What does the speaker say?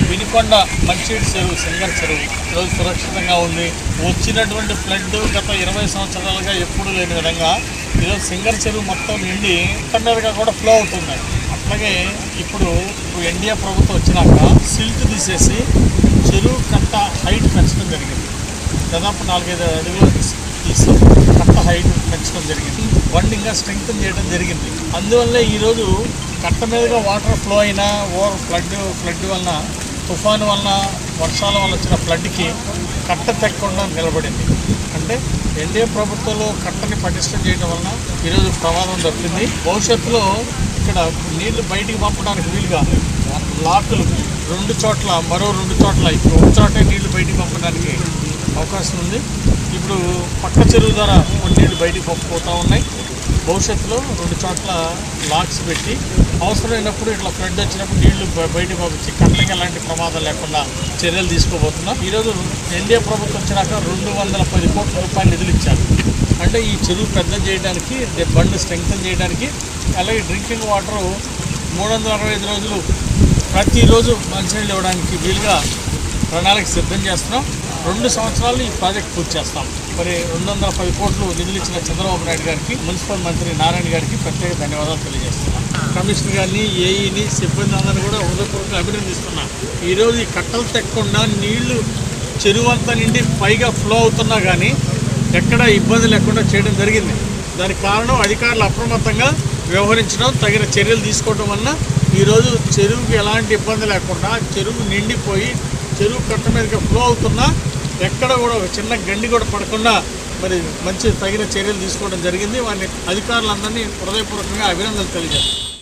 వినుకొండ మంచినీటి చెరువు సింగర్ చెరువు ఈరోజు సురక్షితంగా ఉంది. వచ్చినటువంటి ఫ్లడ్ గత 20 సంవత్సరాలుగా ఎప్పుడూ లేని విధంగా ఈరోజు సింగర్ చెరువు మొత్తం నిండి మొత్తం మీదుగా కూడా ఫ్లో అవుతుంది. అట్లాగే ఇప్పుడు ఎన్డీఏ ప్రభుత్వం వచ్చినాక సిల్ట్ తీసేసి చెరువు కట్ట హైట్ పెంచడం జరిగింది. దాదాపు 4-5 అడుగులు తీసి కట్ట హైట్ పెంచడం జరిగింది. బండ్ ఇంకా స్ట్రెంగ్త్ చేయడం జరిగింది. అందువల్లే ఈరోజు కట్ట మీదుగా వాటర్ ఫ్లో అయినా ఫ్లడ్ వలన తుఫాను వలన వర్షాల వల్ల వచ్చిన ఫ్లడ్కి కట్ట తెక్కకుండా నిలబడింది. అంటే ఎన్డీఏ ప్రభుత్వంలో కట్టని పటిష్టం చేయడం వలన ఈరోజు ప్రమాదం తప్పింది. భవిష్యత్తులో ఇక్కడ నీళ్లు బయటికి పంపడానికి వీలుగా లాకులు 2 చోట్ల మరో 2 చోట్ల ఇప్పుడు ఒక చోటే నీళ్లు బయటికి పంపడానికి అవకాశం ఉంది. ఇప్పుడు పక్క చెరువు ద్వారా కొన్ని నీళ్లు బయటికి పంపుతూ ఉన్నాయి. భవిష్యత్తులో 2 చోట్ల లాక్స్ పెట్టి అవసరమైనప్పుడు ఇట్లా ఫ్లడ్ వచ్చినప్పుడు నీళ్లు బయటికి పంపించి కట్టకి ఎలాంటి ప్రమాదం లేకుండా చర్యలు తీసుకోబోతున్నాం. ఈరోజు ఎన్డీఏ ప్రభుత్వం వచ్చినాక 210 కోట్ల రూపాయలు నిధులు ఇచ్చారు. అంటే ఈ చెరువు పెద్ద చేయడానికి, బండ్ స్ట్రెంగ్తన్ చేయడానికి, అలాగే డ్రింకింగ్ వాటరు 365 రోజులు ప్రతిరోజు మంచినీళ్ళు ఇవ్వడానికి వీలుగా ప్రణాళిక సిద్ధం చేస్తున్నాం. 2 సంవత్సరాలు ఈ ప్రాజెక్ట్ పూర్తి చేస్తాం. మరి 210 కోట్లు నిధులు ఇచ్చిన చంద్రబాబు నాయుడు గారికి, మున్సిపల్ మంత్రి నారాయణ గారికి ప్రత్యేక ధన్యవాదాలు తెలియజేస్తున్నాం. కమిషనర్ గారిని, ఏఈని, సిబ్బంది అందరినీ కూడా హృదయపూర్వకంగా అభినందిస్తున్నాం. ఈరోజు ఈ కట్టలు తెక్కకుండా నీళ్లు చెరువు అంతా నిండి పైగా ఫ్లో అవుతున్నా కానీ ఎక్కడ ఇబ్బంది లేకుండా చేయడం జరిగింది. దానికి కారణం అధికారులు అప్రమత్తంగా వ్యవహరించడం, తగిన చర్యలు తీసుకోవడం వలన ఈరోజు చెరువుకి ఎలాంటి ఇబ్బంది లేకుండా చెరువు నిండిపోయి చెరువు కట్ట మీదకి ఫ్లో అవుతున్నా ఎక్కడ కూడా ఒక చిన్న గండి కూడా పడకుండా మరి మంచి తగిన చర్యలు తీసుకోవడం జరిగింది. వారిని అధికారులందరినీ హృదయపూర్వకంగా అభినందనలు తెలియజేస్తాం.